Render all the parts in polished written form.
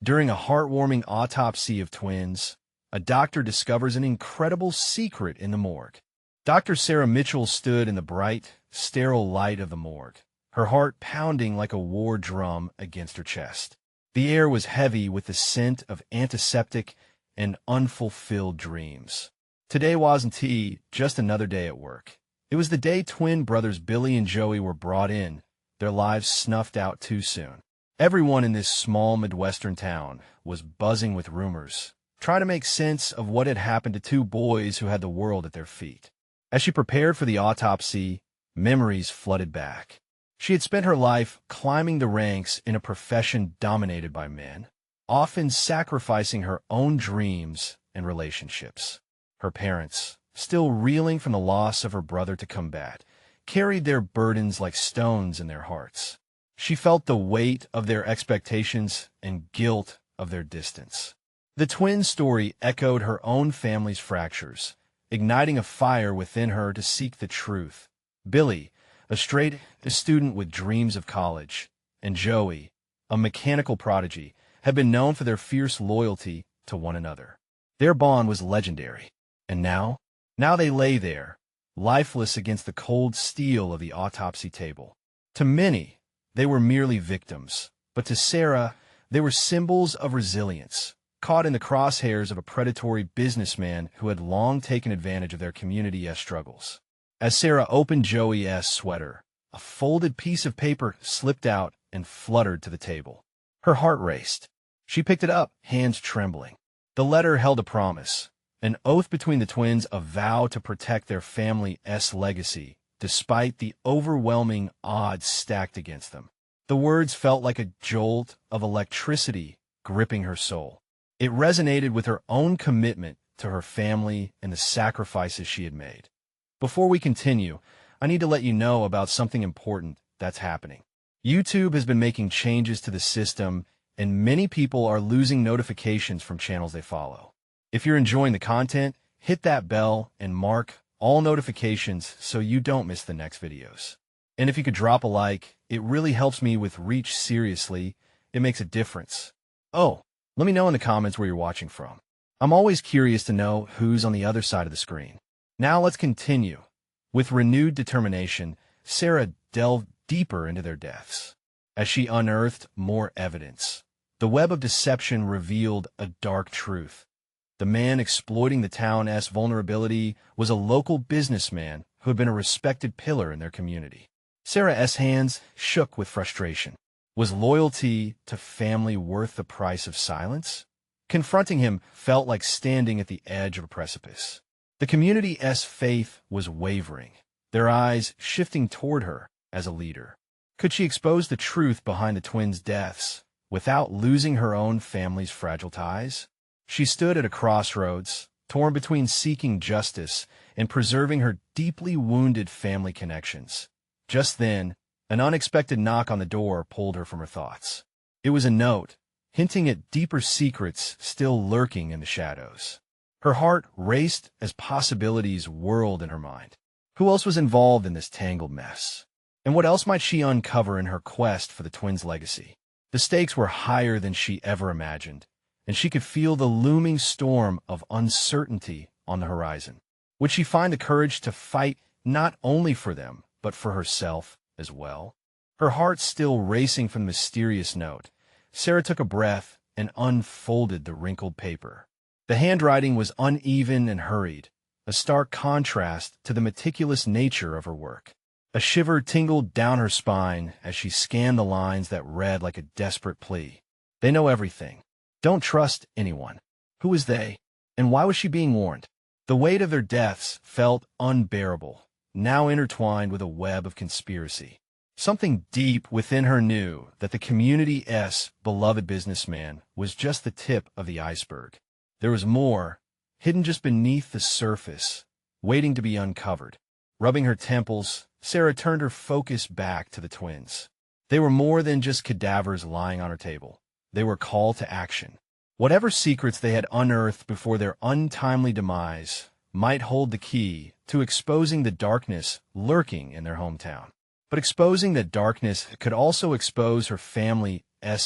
During a heartwarming autopsy of twins, a doctor discovers an incredible secret in the morgue. Dr. Sarah Mitchell stood in the bright, sterile light of the morgue, her heart pounding like a war drum against her chest. The air was heavy with the scent of antiseptic and unfulfilled dreams. Today wasn't just another day at work. It was the day twin brothers Billy and Joey were brought in, their lives snuffed out too soon. Everyone in this small Midwestern town was buzzing with rumors, trying to make sense of what had happened to two boys who had the world at their feet. As she prepared for the autopsy, memories flooded back. She had spent her life climbing the ranks in a profession dominated by men, often sacrificing her own dreams and relationships. Her parents, still reeling from the loss of her brother to combat, carried their burdens like stones in their hearts. She felt the weight of their expectations and guilt of their distance. The twin story echoed her own family's fractures, igniting a fire within her to seek the truth. Billy, a student with dreams of college, and Joey, a mechanical prodigy, had been known for their fierce loyalty to one another. Their bond was legendary. And now they lay there, lifeless against the cold steel of the autopsy table. To many, they were merely victims, but to Sarah, they were symbols of resilience, caught in the crosshairs of a predatory businessman who had long taken advantage of their community's struggles. As Sarah opened Joey's sweater, a folded piece of paper slipped out and fluttered to the table. Her heart raced. She picked it up, hands trembling. The letter held a promise, an oath between the twins, a vow to protect their family's legacy, despite the overwhelming odds stacked against them. The words felt like a jolt of electricity gripping her soul. It resonated with her own commitment to her family and the sacrifices she had made. Before we continue, I need to let you know about something important that's happening. YouTube has been making changes to the system, and many people are losing notifications from channels they follow. If you're enjoying the content, hit that bell and mark all notifications so you don't miss the next videos. And if you could drop a like, it really helps me with reach. Seriously, it makes a difference. Oh, let me know in the comments where you're watching from. I'm always curious to know who's on the other side of the screen. Now let's continue. With renewed determination, Sarah delved deeper into their deaths. As she unearthed more evidence, the web of deception revealed a dark truth. The man exploiting the town's vulnerability was a local businessman who had been a respected pillar in their community. Sarah's hands shook with frustration. Was loyalty to family worth the price of silence? Confronting him felt like standing at the edge of a precipice. The community's faith was wavering, their eyes shifting toward her as a leader. Could she expose the truth behind the twins' deaths without losing her own family's fragile ties? She stood at a crossroads, torn between seeking justice and preserving her deeply wounded family connections. Just then, an unexpected knock on the door pulled her from her thoughts. It was a note, hinting at deeper secrets still lurking in the shadows. Her heart raced as possibilities whirled in her mind. Who else was involved in this tangled mess? And what else might she uncover in her quest for the twins' legacy? The stakes were higher than she ever imagined, and she could feel the looming storm of uncertainty on the horizon. Would she find the courage to fight not only for them, but for herself as well? Her heart still racing from the mysterious note, Sarah took a breath and unfolded the wrinkled paper. The handwriting was uneven and hurried, a stark contrast to the meticulous nature of her work. A shiver tingled down her spine as she scanned the lines that read like a desperate plea. They know everything. Don't trust anyone. Who was they? And why was she being warned? The weight of their deaths felt unbearable, now intertwined with a web of conspiracy. Something deep within her knew that the community's beloved businessman was just the tip of the iceberg. There was more, hidden just beneath the surface, waiting to be uncovered. Rubbing her temples, Sarah turned her focus back to the twins. They were more than just cadavers lying on her table. They were call to action. Whatever secrets they had unearthed before their untimely demise might hold the key to exposing the darkness lurking in their hometown. But exposing that darkness could also expose her family's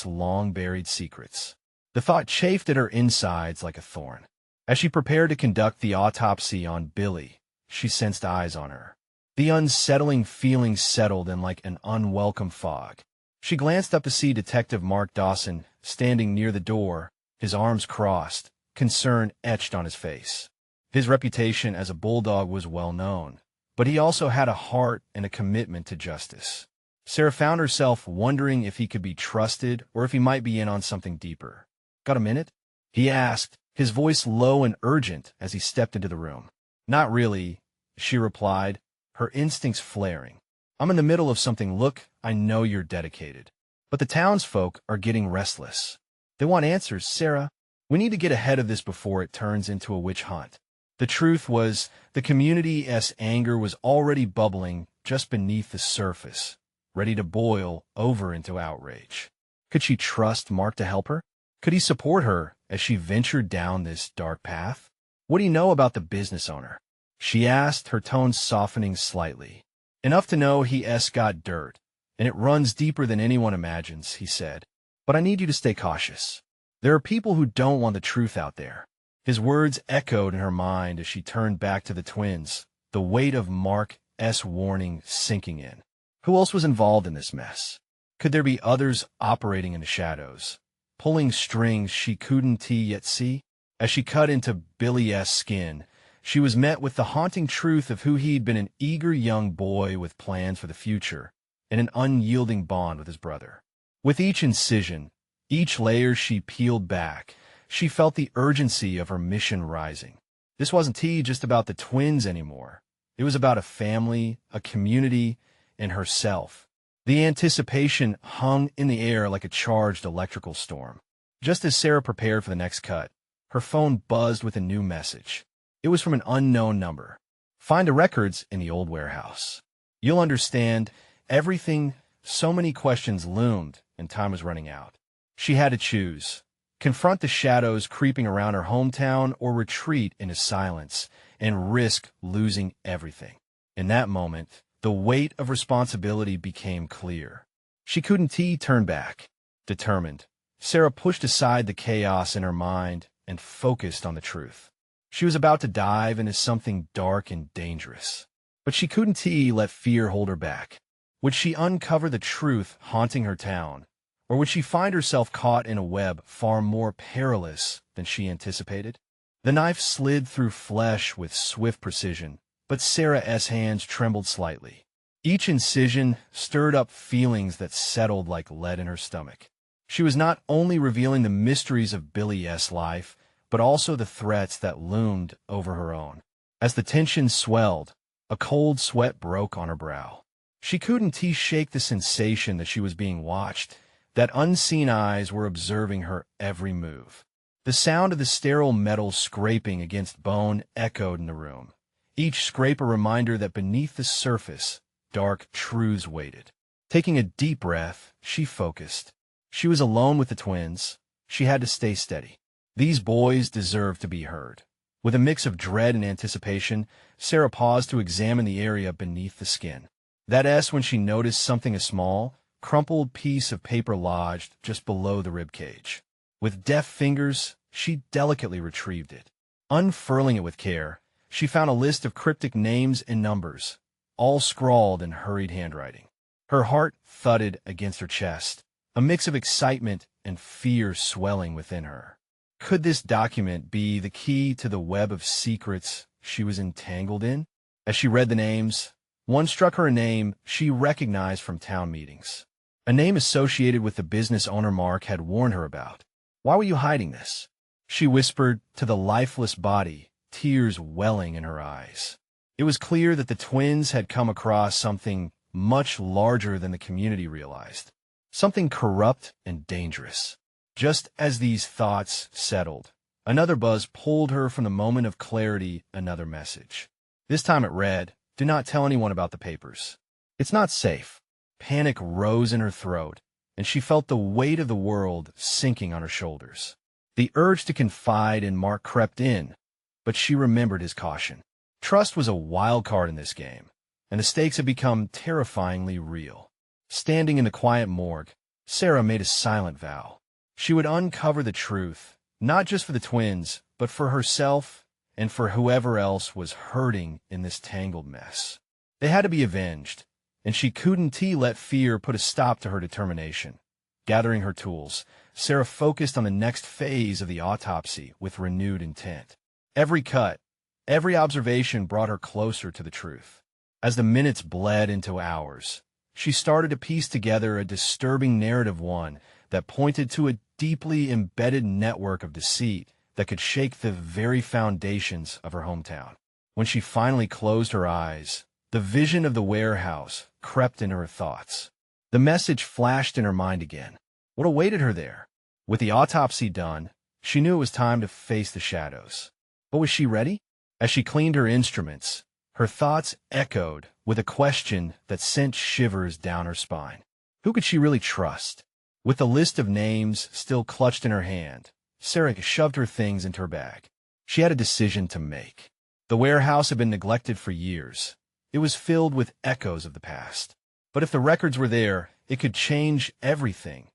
long-buried secrets. The thought chafed at her insides like a thorn. As she prepared to conduct the autopsy on Billy, she sensed eyes on her. The unsettling feeling settled in like an unwelcome fog. She glanced up to see Detective Mark Dawson standing near the door, his arms crossed, concern etched on his face. His reputation as a bulldog was well known, but he also had a heart and a commitment to justice. Sarah found herself wondering if he could be trusted or if he might be in on something deeper. "Got a minute?" he asked, his voice low and urgent as he stepped into the room. "Not really," she replied, her instincts flaring. "I'm in the middle of something. Look, I know you're dedicated. But the townsfolk are getting restless. They want answers, Sarah. We need to get ahead of this before it turns into a witch hunt." The truth was, the community's anger was already bubbling just beneath the surface, ready to boil over into outrage. Could she trust Mark to help her? Could he support her as she ventured down this dark path? "What do you know about the business owner?" she asked, her tone softening slightly. "Enough to know he's got dirt, and it runs deeper than anyone imagines," he said. "But I need you to stay cautious. There are people who don't want the truth out there." His words echoed in her mind as she turned back to the twins, the weight of Mark's warning sinking in. Who else was involved in this mess? Could there be others operating in the shadows, pulling strings she couldn't yet see? As she cut into Billy's skin, she was met with the haunting truth of who he'd been: an eager young boy with plans for the future and an unyielding bond with his brother. With each incision, each layer she peeled back, she felt the urgency of her mission rising. This wasn't just about the twins anymore. It was about a family, a community, and herself. The anticipation hung in the air like a charged electrical storm. Just as Sarah prepared for the next cut, her phone buzzed with a new message. It was from an unknown number. "Find the records in the old warehouse. You'll understand everything." So many questions loomed, and time was running out. She had to choose: confront the shadows creeping around her hometown, or retreat into silence and risk losing everything. In that moment, the weight of responsibility became clear. She couldn't turn back. Determined, Sarah pushed aside the chaos in her mind and focused on the truth. She was about to dive into something dark and dangerous. But she couldn't let fear hold her back. Would she uncover the truth haunting her town? Or would she find herself caught in a web far more perilous than she anticipated? The knife slid through flesh with swift precision, but Sarah's hands trembled slightly. Each incision stirred up feelings that settled like lead in her stomach. She was not only revealing the mysteries of Billy's life, but also the threats that loomed over her own. As the tension swelled, a cold sweat broke on her brow. She couldn't shake the sensation that she was being watched, that unseen eyes were observing her every move. The sound of the sterile metal scraping against bone echoed in the room, each scrape a reminder that beneath the surface, dark truths waited. Taking a deep breath, she focused. She was alone with the twins. She had to stay steady. These boys deserved to be heard. With a mix of dread and anticipation, Sarah paused to examine the area beneath the skin. That's when she noticed something: a small, crumpled piece of paper lodged just below the rib cage. With deft fingers, she delicately retrieved it. Unfurling it with care, she found a list of cryptic names and numbers, all scrawled in hurried handwriting. Her heart thudded against her chest, a mix of excitement and fear swelling within her. Could this document be the key to the web of secrets she was entangled in? As she read the names, one struck her: a name she recognized from town meetings. A name associated with the business owner Mark had warned her about. "Why were you hiding this?" she whispered to the lifeless body, tears welling in her eyes. It was clear that the twins had come across something much larger than the community realized. Something corrupt and dangerous. Just as these thoughts settled, another buzz pulled her from the moment of clarity. Another message. This time it read, "Do not tell anyone about the papers. It's not safe." Panic rose in her throat, and she felt the weight of the world sinking on her shoulders. The urge to confide in Mark crept in, but she remembered his caution. Trust was a wild card in this game, and the stakes had become terrifyingly real. Standing in the quiet morgue, Sarah made a silent vow. She would uncover the truth, not just for the twins, but for herself and for whoever else was hurting in this tangled mess. They had to be avenged, and she couldn't let fear put a stop to her determination. Gathering her tools, Sarah focused on the next phase of the autopsy with renewed intent. Every cut, every observation brought her closer to the truth. As the minutes bled into hours, she started to piece together a disturbing narrative, one that pointed to a deeply embedded network of deceit that could shake the very foundations of her hometown. When she finally closed her eyes, the vision of the warehouse crept into her thoughts. The message flashed in her mind again. What awaited her there? With the autopsy done, she knew it was time to face the shadows. But was she ready? As she cleaned her instruments, her thoughts echoed with a question that sent shivers down her spine. Who could she really trust? With the list of names still clutched in her hand, Sarah shoved her things into her bag. She had a decision to make. The warehouse had been neglected for years. It was filled with echoes of the past. But if the records were there, it could change everything.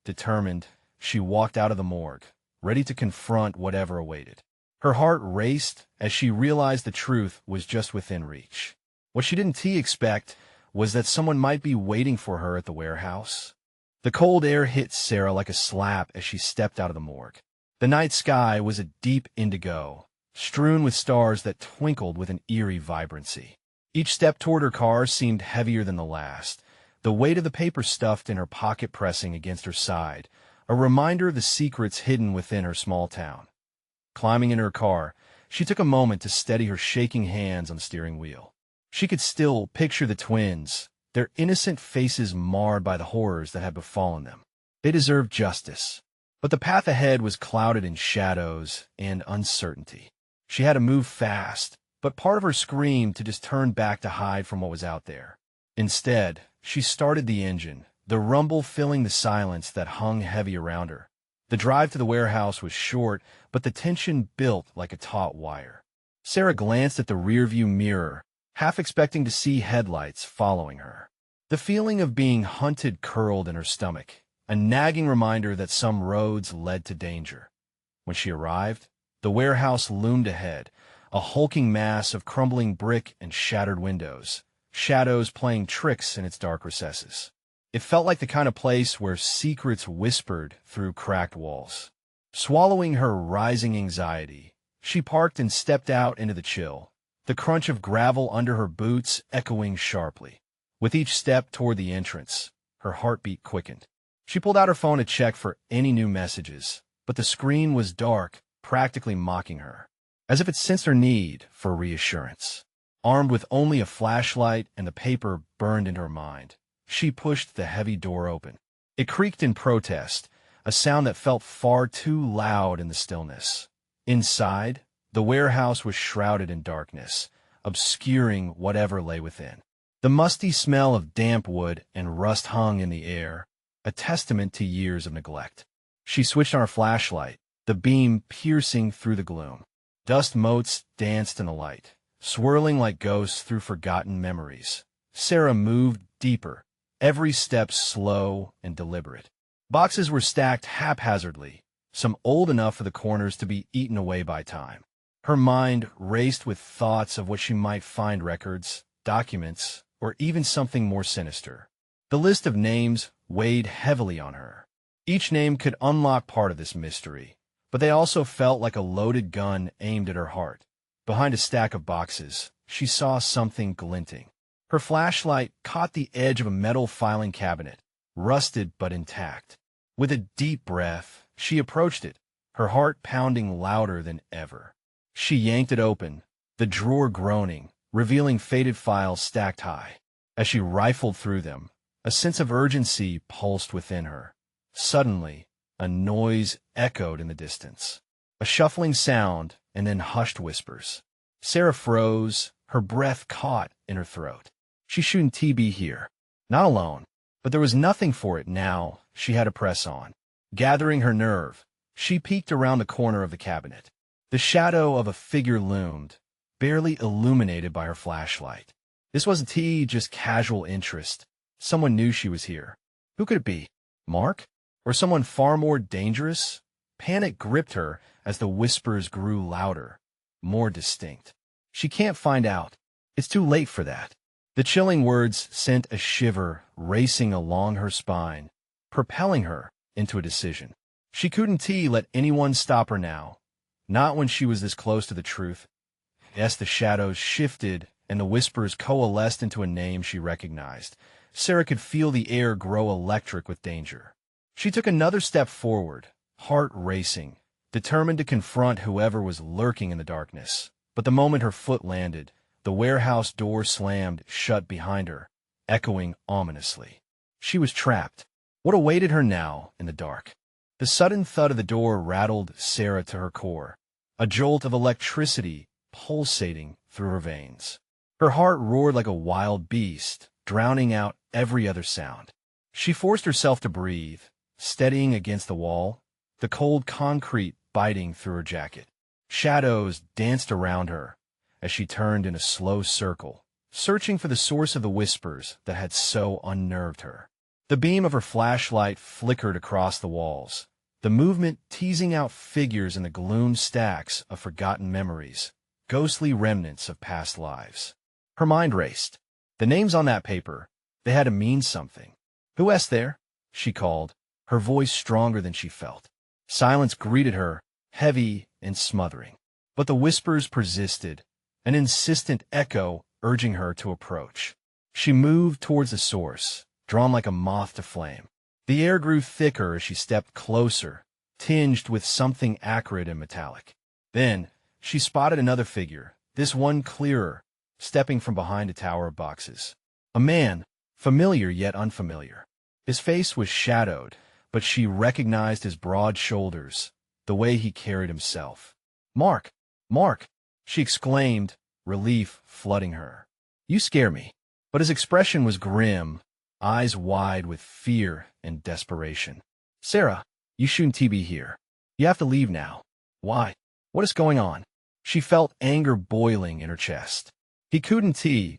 Determined, she walked out of the morgue, ready to confront whatever awaited. Her heart raced as she realized the truth was just within reach. What she didn't expect was that someone might be waiting for her at the warehouse. The cold air hit Sarah like a slap as she stepped out of the morgue. The night sky was a deep indigo, strewn with stars that twinkled with an eerie vibrancy. Each step toward her car seemed heavier than the last, the weight of the paper stuffed in her pocket pressing against her side, a reminder of the secrets hidden within her small town. Climbing in her car, she took a moment to steady her shaking hands on the steering wheel. She could still picture the twins, their innocent faces marred by the horrors that had befallen them. They deserved justice. But the path ahead was clouded in shadows and uncertainty. She had to move fast, but part of her screamed to just turn back to hide from what was out there. Instead, she started the engine, the rumble filling the silence that hung heavy around her. The drive to the warehouse was short, but the tension built like a taut wire. Sarah glanced at the rearview mirror, half expecting to see headlights following her. The feeling of being hunted curled in her stomach, a nagging reminder that some roads led to danger. When she arrived, the warehouse loomed ahead, a hulking mass of crumbling brick and shattered windows, shadows playing tricks in its dark recesses. It felt like the kind of place where secrets whispered through cracked walls. Swallowing her rising anxiety, she parked and stepped out into the chill, the crunch of gravel under her boots echoing sharply. With each step toward the entrance, her heartbeat quickened. She pulled out her phone to check for any new messages, but the screen was dark, practically mocking her, as if it sensed her need for reassurance. Armed with only a flashlight and the paper burned into her mind, she pushed the heavy door open. It creaked in protest, a sound that felt far too loud in the stillness. Inside, the warehouse was shrouded in darkness, obscuring whatever lay within. The musty smell of damp wood and rust hung in the air, a testament to years of neglect. She switched on her flashlight, the beam piercing through the gloom. Dust motes danced in the light, swirling like ghosts through forgotten memories. Sarah moved deeper, every step slow and deliberate. Boxes were stacked haphazardly, some old enough for the corners to be eaten away by time. Her mind raced with thoughts of what she might find: records, documents, or even something more sinister. The list of names weighed heavily on her. Each name could unlock part of this mystery, but they also felt like a loaded gun aimed at her heart. Behind a stack of boxes, she saw something glinting. Her flashlight caught the edge of a metal filing cabinet, rusted but intact. With a deep breath, she approached it, her heart pounding louder than ever. She yanked it open, the drawer groaning, revealing faded files stacked high. As she rifled through them, a sense of urgency pulsed within her. Suddenly, a noise echoed in the distance. A shuffling sound, and then hushed whispers. Sarah froze, her breath caught in her throat. She shouldn't be here. Not alone. But there was nothing for it now. She had to press on. Gathering her nerve, she peeked around the corner of the cabinet. The shadow of a figure loomed, barely illuminated by her flashlight. This wasn't just casual interest. Someone knew she was here. Who could it be? Mark? Or someone far more dangerous? Panic gripped her as the whispers grew louder, more distinct. She can't find out. It's too late for that. The chilling words sent a shiver racing along her spine, propelling her into a decision. She couldn't let anyone stop her now, not when she was this close to the truth. Yes, the shadows shifted and the whispers coalesced into a name she recognized. Sarah could feel the air grow electric with danger. She took another step forward, heart racing, determined to confront whoever was lurking in the darkness. But the moment her foot landed, the warehouse door slammed shut behind her, echoing ominously. She was trapped. What awaited her now in the dark? The sudden thud of the door rattled Sarah to her core, a jolt of electricity pulsating through her veins. Her heart roared like a wild beast, drowning out every other sound. She forced herself to breathe, steadying against the wall, the cold concrete biting through her jacket. Shadows danced around her as she turned in a slow circle, searching for the source of the whispers that had so unnerved her. The beam of her flashlight flickered across the walls, the movement teasing out figures in the gloomed stacks of forgotten memories, ghostly remnants of past lives. Her mind raced. The names on that paper, they had to mean something. "Who is there?" she called, her voice stronger than she felt. Silence greeted her, heavy and smothering. But the whispers persisted, an insistent echo urging her to approach. She moved towards the source, drawn like a moth to flame. The air grew thicker as she stepped closer, tinged with something acrid and metallic. Then, she spotted another figure, this one clearer, stepping from behind a tower of boxes. A man, familiar yet unfamiliar. His face was shadowed, but she recognized his broad shoulders, the way he carried himself. "Mark! Mark!" she exclaimed, relief flooding her. "You scare me." But his expression was grim, eyes wide with fear and desperation. "Sarah, you shouldn't be here. You have to leave now." "Why? What is going on?" She felt anger boiling in her chest. He couldn't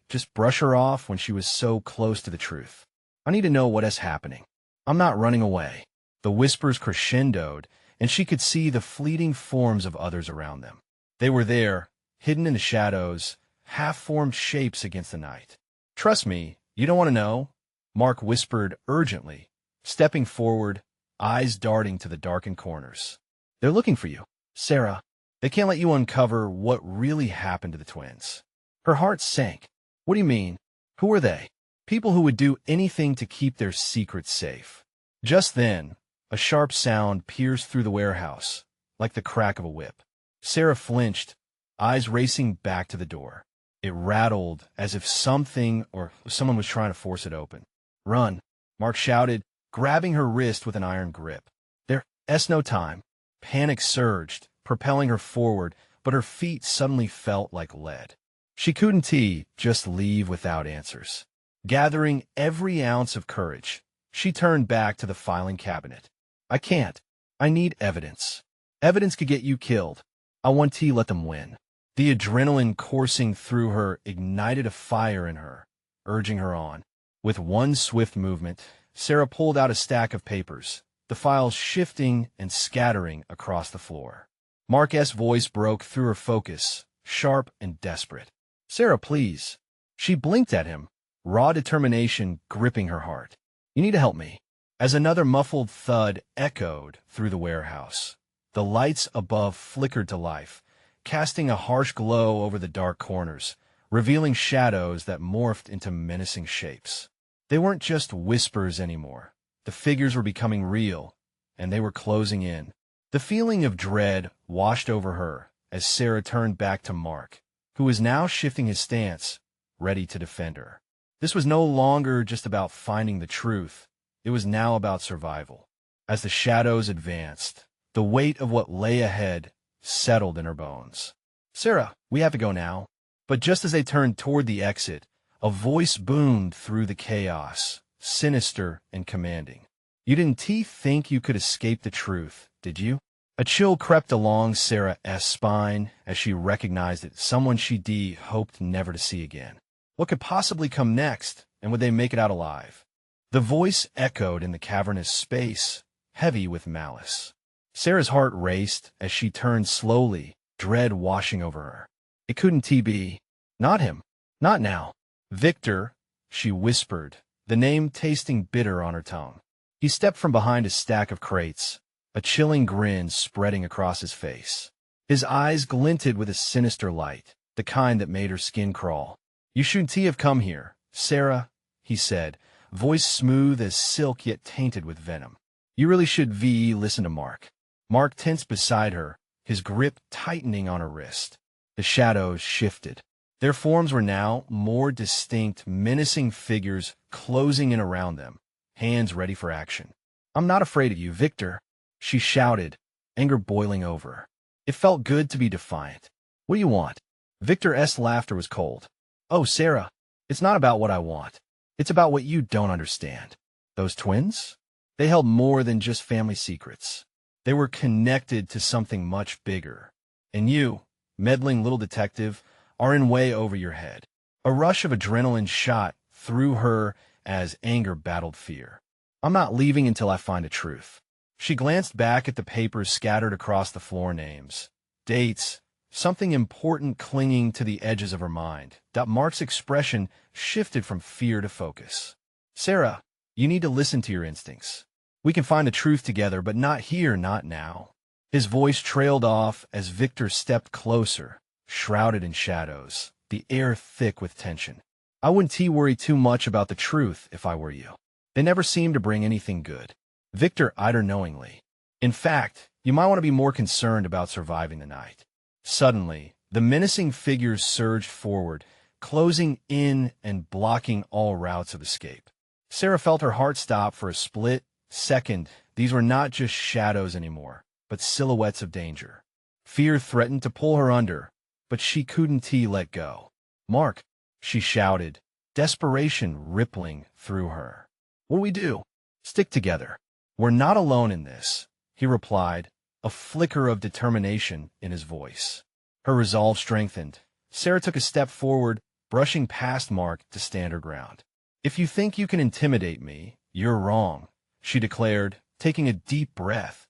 just brush her off when she was so close to the truth. "I need to know what is happening. I'm not running away." The whispers crescendoed, and she could see the fleeting forms of others around them. They were there, hidden in the shadows, half-formed shapes against the night. "Trust me, you don't want to know," Mark whispered urgently, stepping forward, eyes darting to the darkened corners. "They're looking for you, Sarah. They can't let you uncover what really happened to the twins." Her heart sank. "What do you mean? Who are they?" "People who would do anything to keep their secrets safe." Just then, a sharp sound pierced through the warehouse, like the crack of a whip. Sarah flinched, eyes racing back to the door. It rattled as if something or someone was trying to force it open. "Run," Mark shouted, grabbing her wrist with an iron grip. There's no time. Panic surged, propelling her forward, but her feet suddenly felt like lead. She couldn't just leave without answers. Gathering every ounce of courage, she turned back to the filing cabinet. "I can't. I need evidence. Evidence could get you killed. I want to let them win." The adrenaline coursing through her ignited a fire in her, urging her on. With one swift movement, Sarah pulled out a stack of papers, the files shifting and scattering across the floor. Mark's voice broke through her focus, sharp and desperate. "Sarah, please." She blinked at him, raw determination gripping her heart. "You need to help me." As another muffled thud echoed through the warehouse, the lights above flickered to life, casting a harsh glow over the dark corners, revealing shadows that morphed into menacing shapes. They weren't just whispers anymore. The figures were becoming real, and they were closing in. The feeling of dread washed over her as Sarah turned back to Mark, who was now shifting his stance, ready to defend her. This was no longer just about finding the truth. It was now about survival. As the shadows advanced, the weight of what lay ahead settled in her bones. "Sarah, we have to go now." But just as they turned toward the exit, a voice boomed through the chaos, sinister and commanding. "You didn't think you could escape the truth, did you?" A chill crept along Sarah's spine as she recognized it, someone she hoped never to see again. What could possibly come next, and would they make it out alive? The voice echoed in the cavernous space, heavy with malice. Sarah's heart raced as she turned slowly, dread washing over her. It couldn't be. Not him. Not now. Victor, she whispered, the name tasting bitter on her tongue. He stepped from behind a stack of crates, a chilling grin spreading across his face. His eyes glinted with a sinister light, the kind that made her skin crawl. "You shouldn't have come here, Sarah," he said, voice smooth as silk yet tainted with venom. "You really should listen to Mark." Mark tensed beside her, his grip tightening on her wrist. The shadows shifted. Their forms were now more distinct, menacing figures closing in around them, hands ready for action. "I'm not afraid of you, Victor," she shouted, anger boiling over her. It felt good to be defiant. "What do you want?" Victor's laughter was cold. "Oh, Sarah, it's not about what I want. It's about what you don't understand. Those twins? They held more than just family secrets. They were connected to something much bigger. And you, meddling little detective, are in way over your head." A rush of adrenaline shot through her as anger battled fear. "I'm not leaving until I find the truth." She glanced back at the papers scattered across the floor, names, dates, something important clinging to the edges of her mind. Mark's expression shifted from fear to focus. "Sarah, you need to listen to your instincts. We can find the truth together, but not here, not now." His voice trailed off as Victor stepped closer, shrouded in shadows, the air thick with tension. "I wouldn't worry too much about the truth if I were you. They never seem to bring anything good." Victor eyed her knowingly. "In fact, you might want to be more concerned about surviving the night." Suddenly, the menacing figures surged forward, closing in and blocking all routes of escape. Sarah felt her heart stop for a split second. These were not just shadows anymore, but silhouettes of danger. Fear threatened to pull her under, but she couldn't let go. "Mark," she shouted, desperation rippling through her. "What do we do?" "Stick together. We're not alone in this," he replied, a flicker of determination in his voice. Her resolve strengthened. Sarah took a step forward, brushing past Mark to stand her ground. "If you think you can intimidate me, you're wrong," she declared, taking a deep breath.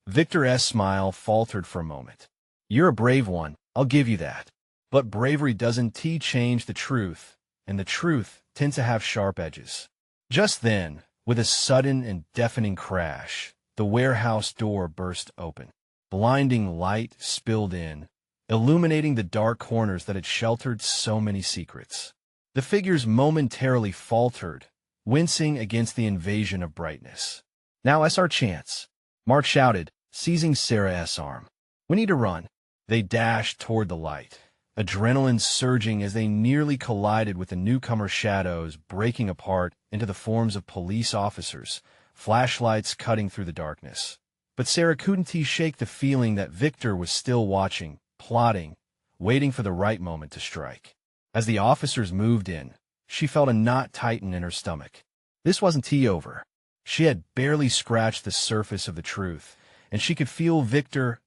Victor's smile faltered for a moment. "You're a brave one, I'll give you that. But bravery doesn't change the truth, and the truth tends to have sharp edges." Just then, with a sudden and deafening crash, the warehouse door burst open. Blinding light spilled in, illuminating the dark corners that had sheltered so many secrets. The figures momentarily faltered, wincing against the invasion of brightness. "Now that's our chance," Mark shouted, seizing Sarah's arm. "We need to run." They dashed toward the light, adrenaline surging as they nearly collided with the newcomer shadows breaking apart into the forms of police officers, flashlights cutting through the darkness. But Sarah couldn't shake the feeling that Victor was still watching, plotting, waiting for the right moment to strike. As the officers moved in, she felt a knot tighten in her stomach. This wasn't over. She had barely scratched the surface of the truth, and she could feel Victor's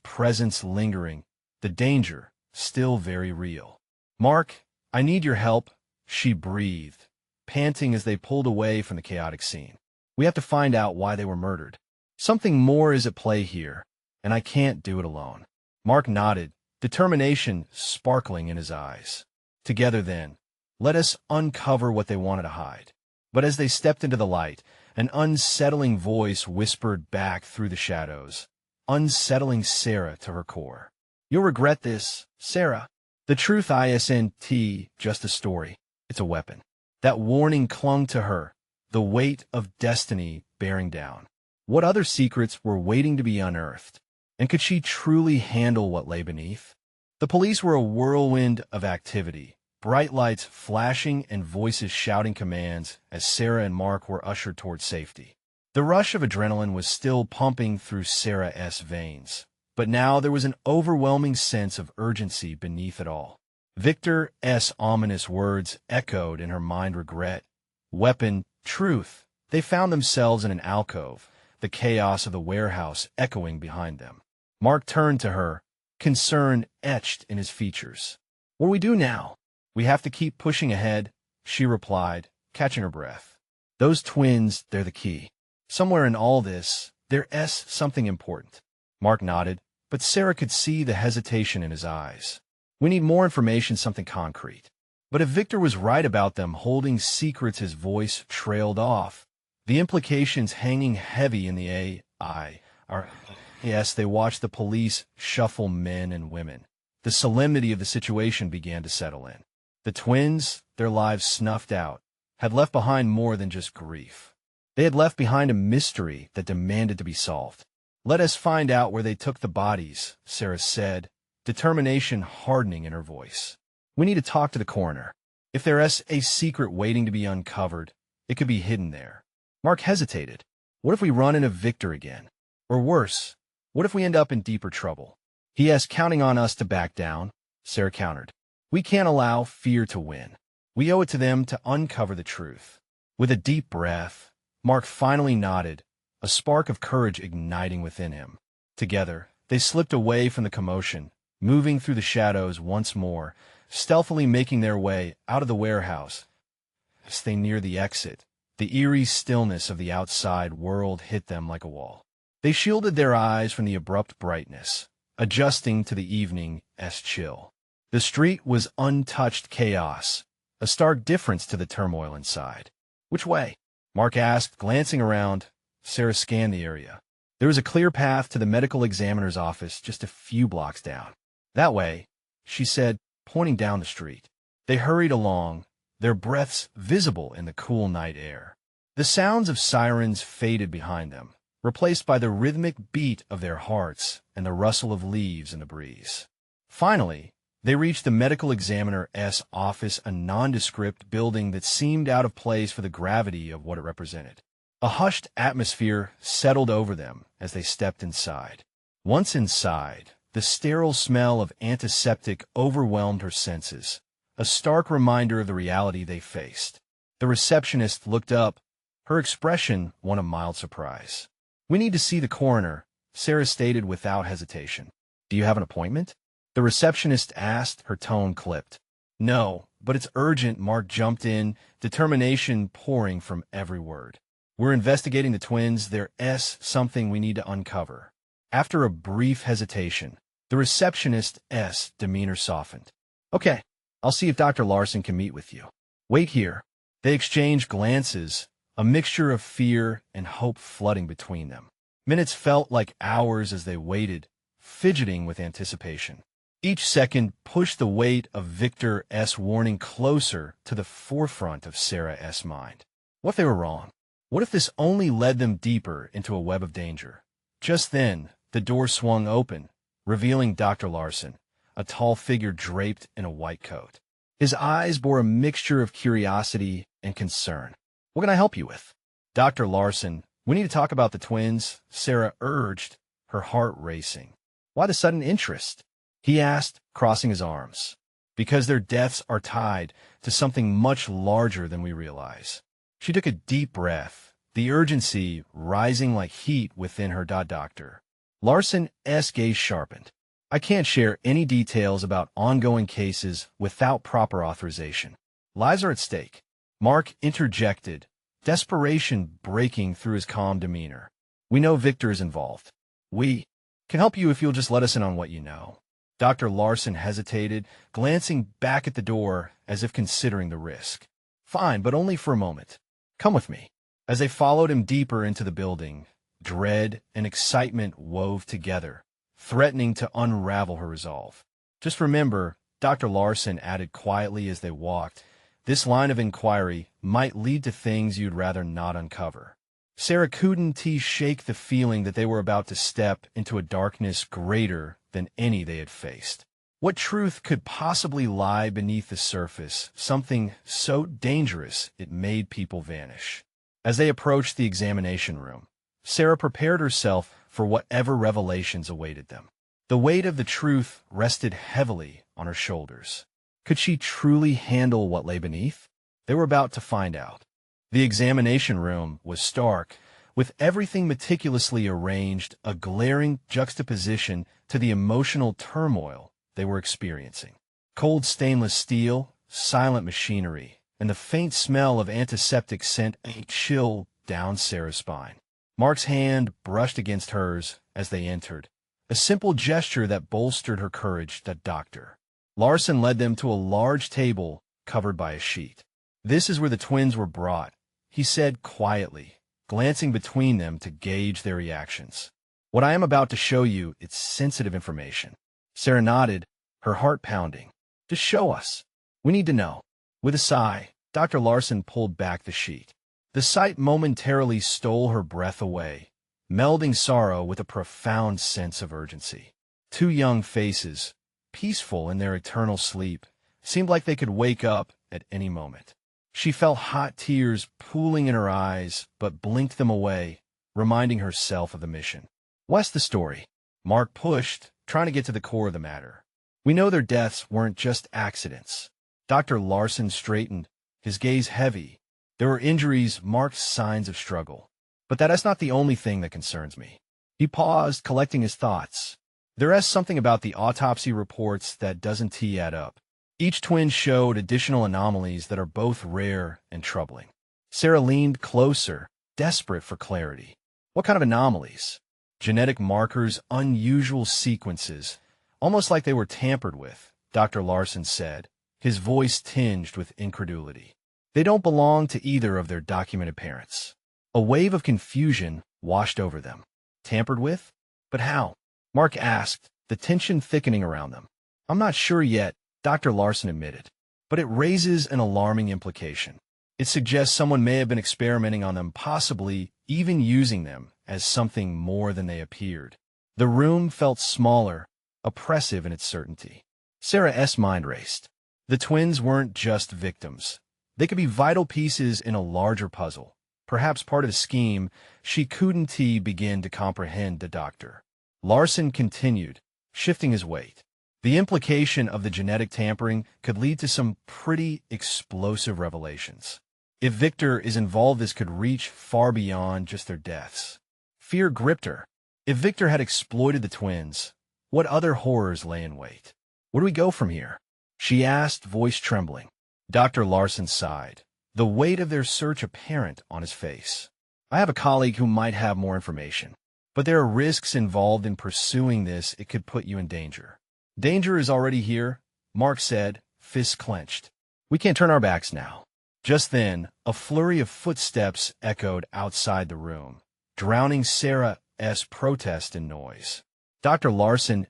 presence lingering, the danger still very real. "Mark, I need your help," she breathed, panting as they pulled away from the chaotic scene. "We have to find out why they were murdered. Something more is at play here, and I can't do it alone." Mark nodded, determination sparkling in his eyes. "Together, then, let us uncover what they wanted to hide." But as they stepped into the light, an unsettling voice whispered back through the shadows, unsettling Sarah to her core. "You'll regret this, Sarah. The truth isn't just a story. It's a weapon." That warning clung to her, the weight of destiny bearing down. What other secrets were waiting to be unearthed? And could she truly handle what lay beneath? The police were a whirlwind of activity, bright lights flashing and voices shouting commands as Sarah and Mark were ushered toward safety. The rush of adrenaline was still pumping through Sarah's veins, but now there was an overwhelming sense of urgency beneath it all. Victor's ominous words echoed in her mind: regret, weapon, truth. They found themselves in an alcove, the chaos of the warehouse echoing behind them. Mark turned to her, concern etched in his features. "What do we do now?" "We have to keep pushing ahead," she replied, catching her breath. "Those twins, they're the key. Somewhere in all this, There's something important. Mark nodded, but Sarah could see the hesitation in his eyes. We need more information, something concrete. But if Victor was right about them holding secrets, his voice trailed off. The implications hanging heavy in the AI are, yes, they watched the police shuffle men and women. The solemnity of the situation began to settle in. The twins, their lives snuffed out, had left behind more than just grief. They had left behind a mystery that demanded to be solved. "Let us find out where they took the bodies," Sarah said, determination hardening in her voice. "We need to talk to the coroner. If there's a secret waiting to be uncovered, it could be hidden there." Mark hesitated. What if we run into Victor again? Or worse, what if we end up in deeper trouble? "He is counting on us to back down," Sarah countered. "We can't allow fear to win. We owe it to them to uncover the truth." With a deep breath, Mark finally nodded, a spark of courage igniting within him. Together, they slipped away from the commotion, moving through the shadows once more, stealthily making their way out of the warehouse. As they neared the exit, the eerie stillness of the outside world hit them like a wall. They shielded their eyes from the abrupt brightness, adjusting to the evening's chill. The street was untouched chaos, a stark difference to the turmoil inside. "Which way?" Mark asked, glancing around. Sarah scanned the area. There was a clear path to the medical examiner's office just a few blocks down. "That way," she said, pointing down the street. They hurried along, their breaths visible in the cool night air. The sounds of sirens faded behind them, replaced by the rhythmic beat of their hearts and the rustle of leaves in the breeze. Finally, they reached the medical examiner's office, a nondescript building that seemed out of place for the gravity of what it represented. A hushed atmosphere settled over them as they stepped inside. Once inside, the sterile smell of antiseptic overwhelmed her senses, a stark reminder of the reality they faced. The receptionist looked up, her expression one of mild surprise. "We need to see the coroner," Sarah stated without hesitation. "Do you have an appointment?" the receptionist asked, her tone clipped. "No, but it's urgent," Mark jumped in, determination pouring from every word. "We're investigating the twins. There's something we need to uncover." After a brief hesitation, the receptionist's demeanor softened. "Okay, I'll see if Dr. Larson can meet with you. Wait here." They exchanged glances, a mixture of fear and hope flooding between them. Minutes felt like hours as they waited, fidgeting with anticipation. Each second pushed the weight of Victor's warning closer to the forefront of Sarah's mind. What if they were wrong? What if this only led them deeper into a web of danger? Just then, the door swung open, revealing Dr. Larson, a tall figure draped in a white coat. His eyes bore a mixture of curiosity and concern. "What can I help you with?" "Dr. Larson, we need to talk about the twins," Sarah urged, her heart racing. "Why the sudden interest?" he asked, crossing his arms. "Because their deaths are tied to something much larger than we realize." She took a deep breath, the urgency rising like heat within her. "Doctor." Larson's gaze sharpened. "I can't share any details about ongoing cases without proper authorization. Lives are at stake." Mark interjected, desperation breaking through his calm demeanor. "We know Victor is involved. We can help you if you'll just let us in on what you know." Dr. Larson hesitated, glancing back at the door as if considering the risk. "Fine, but only for a moment. Come with me." As they followed him deeper into the building, dread and excitement wove together, threatening to unravel her resolve. "Just remember," Dr. Larson added quietly as they walked, "this line of inquiry might lead to things you'd rather not uncover." Sarah couldn't shake the feeling that they were about to step into a darkness greater than any they had faced. What truth could possibly lie beneath the surface, something so dangerous it made people vanish? As they approached the examination room, Sarah prepared herself for whatever revelations awaited them. The weight of the truth rested heavily on her shoulders. Could she truly handle what lay beneath? They were about to find out. The examination room was stark, with everything meticulously arranged, a glaring juxtaposition to the emotional turmoil they were experiencing. Cold stainless steel, silent machinery, and the faint smell of antiseptic sent a chill down Sarah's spine. Mark's hand brushed against hers as they entered, a simple gesture that bolstered her courage. The doctor. Larson led them to a large table covered by a sheet. "This is where the twins were brought," he said quietly, glancing between them to gauge their reactions. "What I am about to show you, it's sensitive information." Sarah nodded, her heart pounding. "Just show us. We need to know." With a sigh, Dr. Larson pulled back the sheet. The sight momentarily stole her breath away, melding sorrow with a profound sense of urgency. Two young faces, peaceful in their eternal sleep, seemed like they could wake up at any moment. She felt hot tears pooling in her eyes, but blinked them away, reminding herself of the mission. "What's the story?" Mark pushed, trying to get to the core of the matter. "We know their deaths weren't just accidents." Dr. Larson straightened, his gaze heavy. "There were injuries marked signs of struggle. But that is not the only thing that concerns me." He paused, collecting his thoughts. "There is something about the autopsy reports that doesn't add up. Each twin showed additional anomalies that are both rare and troubling." Sarah leaned closer, desperate for clarity. "What kind of anomalies?" "Genetic markers, unusual sequences, almost like they were tampered with," Dr. Larson said, his voice tinged with incredulity. "They don't belong to either of their documented parents." A wave of confusion washed over them. "Tampered with? But how?" Mark asked, the tension thickening around them. "I'm not sure yet," Dr. Larson admitted. "But it raises an alarming implication. It suggests someone may have been experimenting on them, possibly even using them as something more than they appeared." The room felt smaller, oppressive in its certainty. Sarah's mind raced. The twins weren't just victims. They could be vital pieces in a larger puzzle, perhaps part of a scheme she couldn't begin to comprehend. The doctor. Larson continued, shifting his weight. "The implication of the genetic tampering could lead to some pretty explosive revelations. If Victor is involved, this could reach far beyond just their deaths." Fear gripped her. If Victor had exploited the twins, what other horrors lay in wait? "Where do we go from here?" she asked, voice trembling. Dr. Larson sighed, the weight of their search apparent on his face. "I have a colleague who might have more information, but there are risks involved in pursuing this. It could put you in danger." "Danger is already here," Mark said, fists clenched. "We can't turn our backs now." Just then, a flurry of footsteps echoed outside the room, drowning Sarah's protest in noise. Dr. Larson's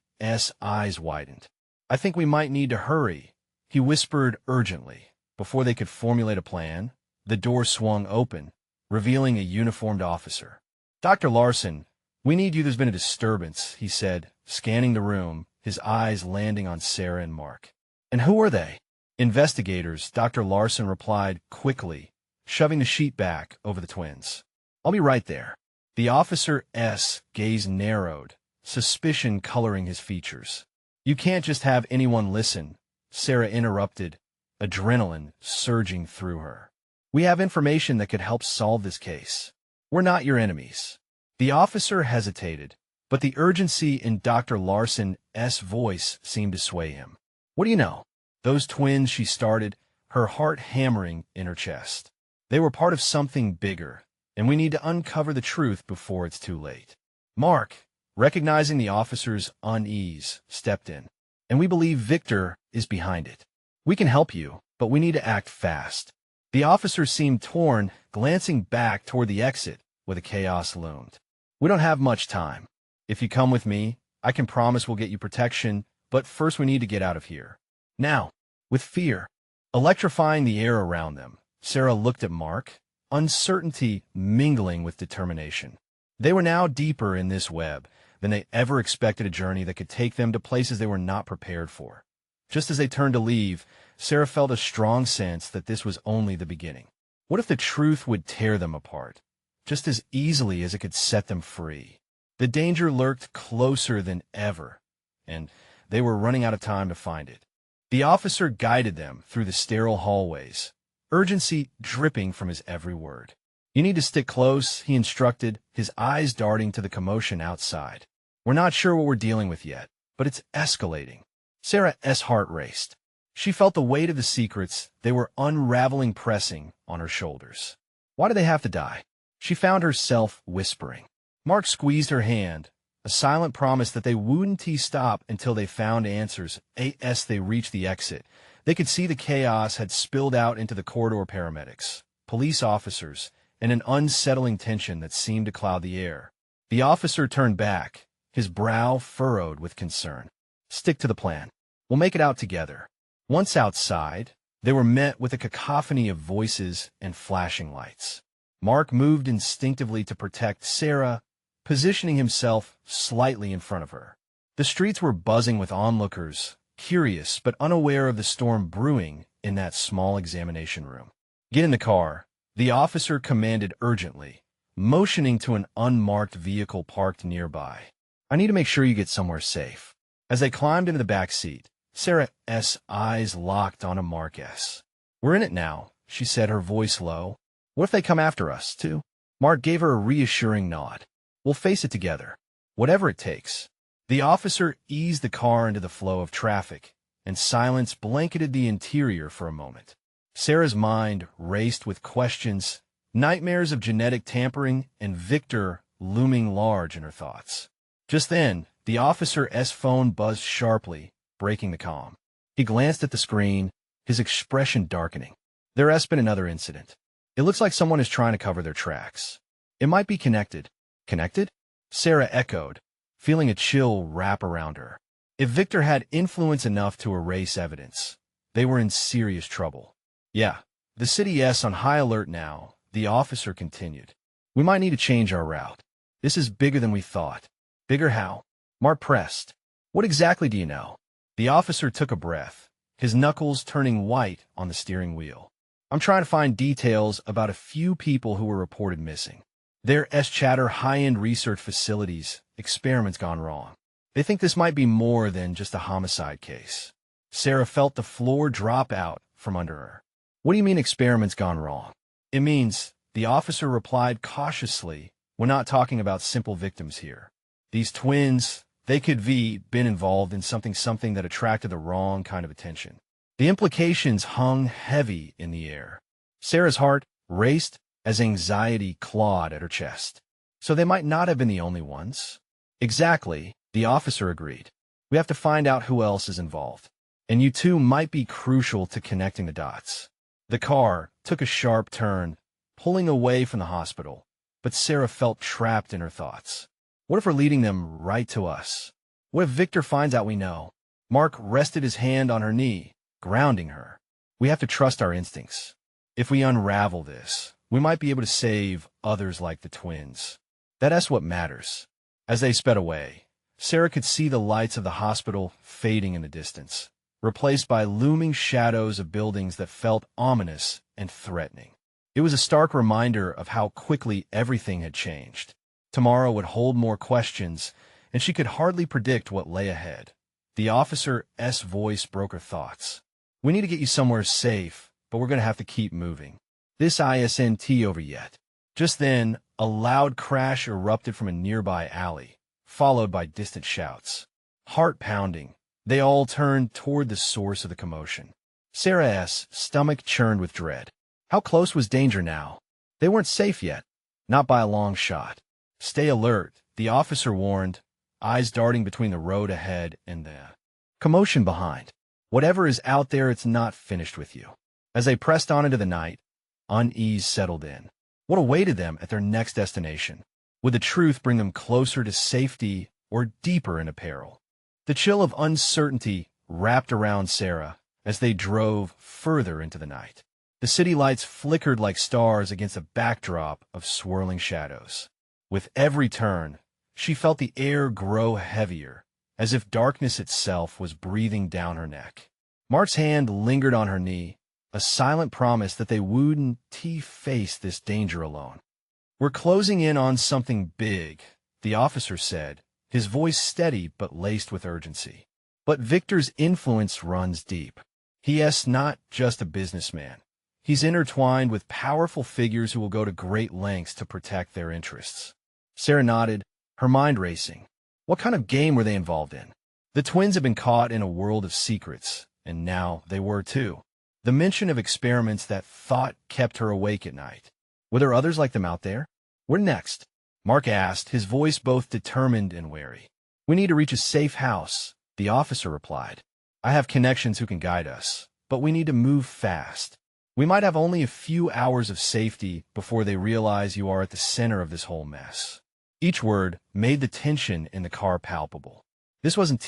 eyes widened. "I think we might need to hurry," he whispered urgently. Before they could formulate a plan, the door swung open, revealing a uniformed officer. "Dr. Larson, we need you. There's been a disturbance," he said, scanning the room, his eyes landing on Sarah and Mark. "And who are they?" "Investigators," Dr. Larson replied quickly, shoving the sheet back over the twins. "I'll be right there." The officer's gaze narrowed, suspicion coloring his features. "You can't just have anyone listen," Sarah interrupted, adrenaline surging through her. "We have information that could help solve this case. We're not your enemies." The officer hesitated, but the urgency in Dr. Larson's voice seemed to sway him. "What do you know?" "Those twins," she started, her heart hammering in her chest. "They were part of something bigger, and we need to uncover the truth before it's too late." Mark, recognizing the officer's unease, stepped in. "And we believe Victor is behind it. We can help you, but we need to act fast." The officer seemed torn, glancing back toward the exit where the chaos loomed. "We don't have much time. If you come with me, I can promise we'll get you protection, but first we need to get out of here. Now." With fear electrifying the air around them, Sarah looked at Mark, uncertainty mingling with determination. They were now deeper in this web than they ever expected, a journey that could take them to places they were not prepared for. Just as they turned to leave, Sarah felt a strong sense that this was only the beginning. What if the truth would tear them apart, just as easily as it could set them free? The danger lurked closer than ever, and they were running out of time to find it. The officer guided them through the sterile hallways, urgency dripping from his every word. "You need to stick close," he instructed, his eyes darting to the commotion outside. "We're not sure what we're dealing with yet, but it's escalating." Sarah's heart raced. She felt the weight of the secrets they were unraveling pressing on her shoulders. "Why do they have to die?" She found herself whispering. Mark squeezed her hand, a silent promise that they wouldn't stop until they found answers. As they reached the exit, they could see the chaos had spilled out into the corridor. Paramedics, police officers, and an unsettling tension that seemed to cloud the air. The officer turned back, his brow furrowed with concern. Stick to the plan. We'll make it out together. Once outside, they were met with a cacophony of voices and flashing lights. Mark moved instinctively to protect Sarah, positioning himself slightly in front of her. The streets were buzzing with onlookers, curious but unaware of the storm brewing in that small examination room. Get in the car, the officer commanded urgently, motioning to an unmarked vehicle parked nearby. I need to make sure you get somewhere safe. As they climbed into the back seat, Sarah's eyes locked on Mark's. We're in it now, she said, her voice low. What if they come after us, too? Mark gave her a reassuring nod. We'll face it together. Whatever it takes. The officer eased the car into the flow of traffic, and silence blanketed the interior for a moment. Sarah's mind raced with questions, nightmares of genetic tampering, and Victor looming large in her thoughts. Just then, the officer's phone buzzed sharply, breaking the calm. He glanced at the screen, his expression darkening. There has been another incident. It looks like someone is trying to cover their tracks. It might be connected. Connected? Sarah echoed, feeling a chill wrap around her. If Victor had influence enough to erase evidence, they were in serious trouble. Yeah, the city's on high alert now, the officer continued. We might need to change our route. This is bigger than we thought. Bigger how? Mark pressed. What exactly do you know? The officer took a breath, his knuckles turning white on the steering wheel. I'm trying to find details about a few people who were reported missing. There's chatter, high-end research facilities, experiments gone wrong. They think this might be more than just a homicide case. Sarah felt the floor drop out from under her. What do you mean experiments gone wrong? It means, the officer replied cautiously, we're not talking about simple victims here. These twins, they could been involved in something that attracted the wrong kind of attention. The implications hung heavy in the air. Sarah's heart raced as anxiety clawed at her chest. So they might not have been the only ones. Exactly, the officer agreed. We have to find out who else is involved. And you two might be crucial to connecting the dots. The car took a sharp turn, pulling away from the hospital, but Sarah felt trapped in her thoughts. What if we're leading them right to us? What if Victor finds out we know? Mark rested his hand on her knee, grounding her. We have to trust our instincts. If we unravel this, we might be able to save others like the twins. That's what matters. As they sped away, Sarah could see the lights of the hospital fading in the distance, replaced by looming shadows of buildings that felt ominous and threatening. It was a stark reminder of how quickly everything had changed. Tomorrow would hold more questions, and she could hardly predict what lay ahead. The officer's voice broke her thoughts. We need to get you somewhere safe, but we're going to have to keep moving. This isn't over yet. Just then, a loud crash erupted from a nearby alley, followed by distant shouts. Heart pounding, they all turned toward the source of the commotion. Sarah's stomach churned with dread. How close was danger now? They weren't safe yet, not by a long shot. Stay alert, the officer warned, eyes darting between the road ahead and the commotion behind. Whatever is out there, it's not finished with you. As they pressed on into the night, unease settled in. What awaited them at their next destination? Would the truth bring them closer to safety or deeper into peril? The chill of uncertainty wrapped around Sarah as they drove further into the night. The city lights flickered like stars against a backdrop of swirling shadows. With every turn, she felt the air grow heavier, as if darkness itself was breathing down her neck. Mark's hand lingered on her knee, a silent promise that they wouldn't face this danger alone. We're closing in on something big, the officer said, his voice steady but laced with urgency. But Victor's influence runs deep. He's not just a businessman. He's intertwined with powerful figures who will go to great lengths to protect their interests. Sarah nodded, her mind racing. What kind of game were they involved in? The twins had been caught in a world of secrets, and now they were too. The mention of experiments that thought kept her awake at night. Were there others like them out there? "Where next?" Mark asked, his voice both determined and wary. "We need to reach a safe house," the officer replied. "I have connections who can guide us, but we need to move fast. We might have only a few hours of safety before they realize you are at the center of this whole mess." Each word made the tension in the car palpable. This wasn't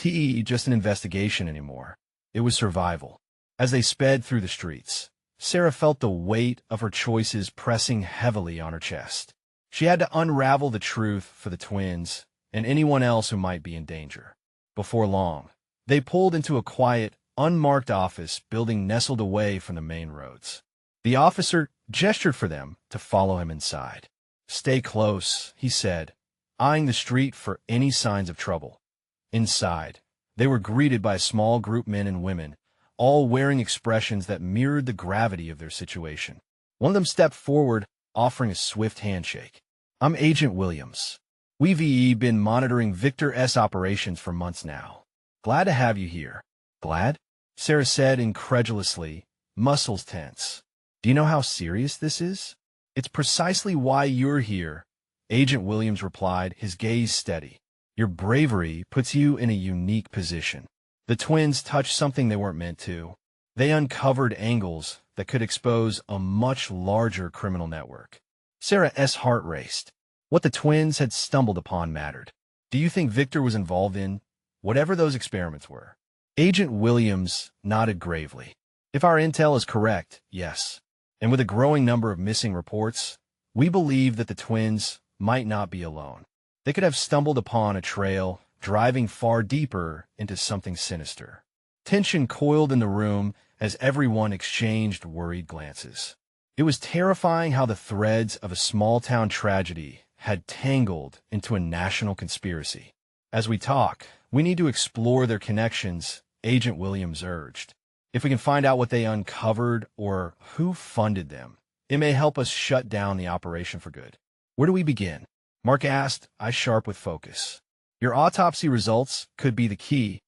just an investigation anymore. It was survival. As they sped through the streets, Sarah felt the weight of her choices pressing heavily on her chest. She had to unravel the truth for the twins and anyone else who might be in danger. Before long, they pulled into a quiet, unmarked office building nestled away from the main roads. The officer gestured for them to follow him inside. "Stay close," he said, eyeing the street for any signs of trouble. Inside, they were greeted by a small group of men and women, all wearing expressions that mirrored the gravity of their situation. One of them stepped forward, offering a swift handshake. "I'm Agent Williams. We've been monitoring Victor S. operations for months now. Glad to have you here." "Glad?" Sarah said incredulously, muscles tense. "Do you know how serious this is?" "It's precisely why you're here," Agent Williams replied, his gaze steady. "Your bravery puts you in a unique position." The twins touched something they weren't meant to. They uncovered angles that could expose a much larger criminal network. Sarah's heart raced. What the twins had stumbled upon mattered. "Do you think Victor was involved in whatever those experiments were?" Agent Williams nodded gravely. "If our intel is correct, yes. And with a growing number of missing reports, we believe that the twins might not be alone. They could have stumbled upon a trail driving far deeper into something sinister." Tension coiled in the room as everyone exchanged worried glances. It was terrifying how the threads of a small-town tragedy had tangled into a national conspiracy. "As we talk, we need to explore their connections," Agent Williams urged. "If we can find out what they uncovered or who funded them, it may help us shut down the operation for good." "Where do we begin?" Mark asked, eyes sharp with focus. "Your autopsy results could be the key,"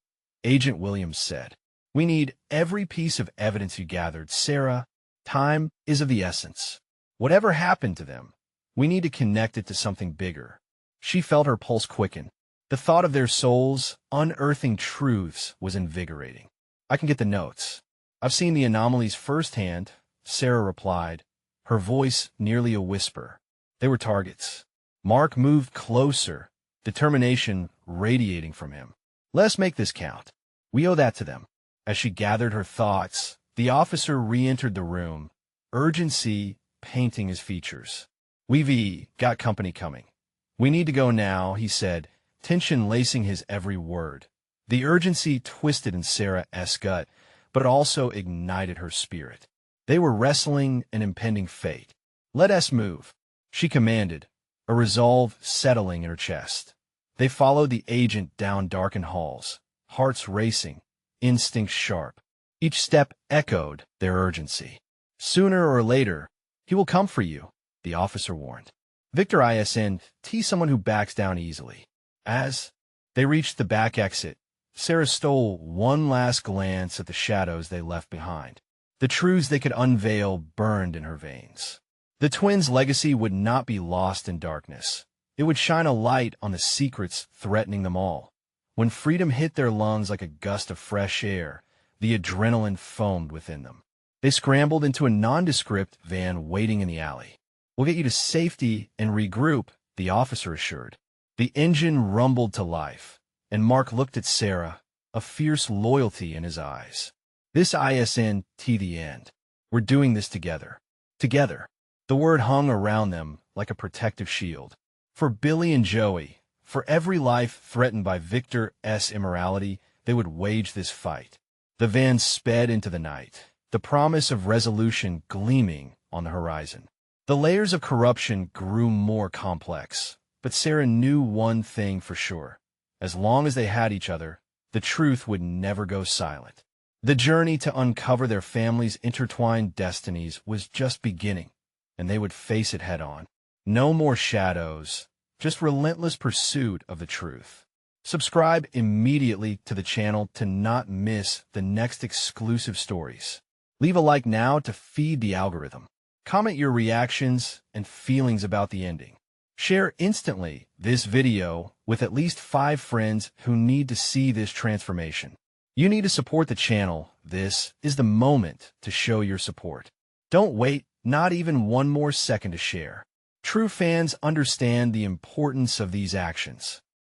Agent Williams said. "We need every piece of evidence you gathered, Sarah. Time is of the essence. Whatever happened to them, we need to connect it to something bigger." She felt her pulse quicken. The thought of their souls unearthing truths was invigorating. "I can get the notes. I've seen the anomalies firsthand," Sarah replied, her voice nearly a whisper. They were targets. Mark moved closer, determination radiating from him. "Let us make this count. We owe that to them." As she gathered her thoughts, the officer re-entered the room, urgency painting his features. "We've got company coming. We need to go now," he said, tension lacing his every word. The urgency twisted in Sarah's gut, but it also ignited her spirit. They were wrestling an impending fate. "Let us move," she commanded, a resolve settling in her chest. They followed the agent down darkened halls, hearts racing, instincts sharp. Each step echoed their urgency. "Sooner or later, he will come for you," the officer warned. Victor isn't someone who backs down easily. As they reached the back exit, Sarah stole one last glance at the shadows they left behind. The truths they could unveil burned in her veins. The twins' legacy would not be lost in darkness. It would shine a light on the secrets threatening them all. When freedom hit their lungs like a gust of fresh air, the adrenaline foamed within them. They scrambled into a nondescript van waiting in the alley. "We'll get you to safety and regroup," the officer assured. The engine rumbled to life, and Mark looked at Sarah, a fierce loyalty in his eyes. "This isn't the end. We're doing this together." Together. The word hung around them like a protective shield. For Billy and Joey, for every life threatened by Victor's immorality, they would wage this fight. The van sped into the night, the promise of resolution gleaming on the horizon. The layers of corruption grew more complex, but Sarah knew one thing for sure. As long as they had each other, the truth would never go silent. The journey to uncover their family's intertwined destinies was just beginning, and they would face it head-on. No more shadows, just relentless pursuit of the truth. Subscribe immediately to the channel to not miss the next exclusive stories. Leave a like now to feed the algorithm. Comment your reactions and feelings about the ending. Share instantly this video with at least 5 friends who need to see this transformation. You need to support the channel. This is the moment to show your support. Don't wait, not even one more second to share. True fans understand the importance of these actions.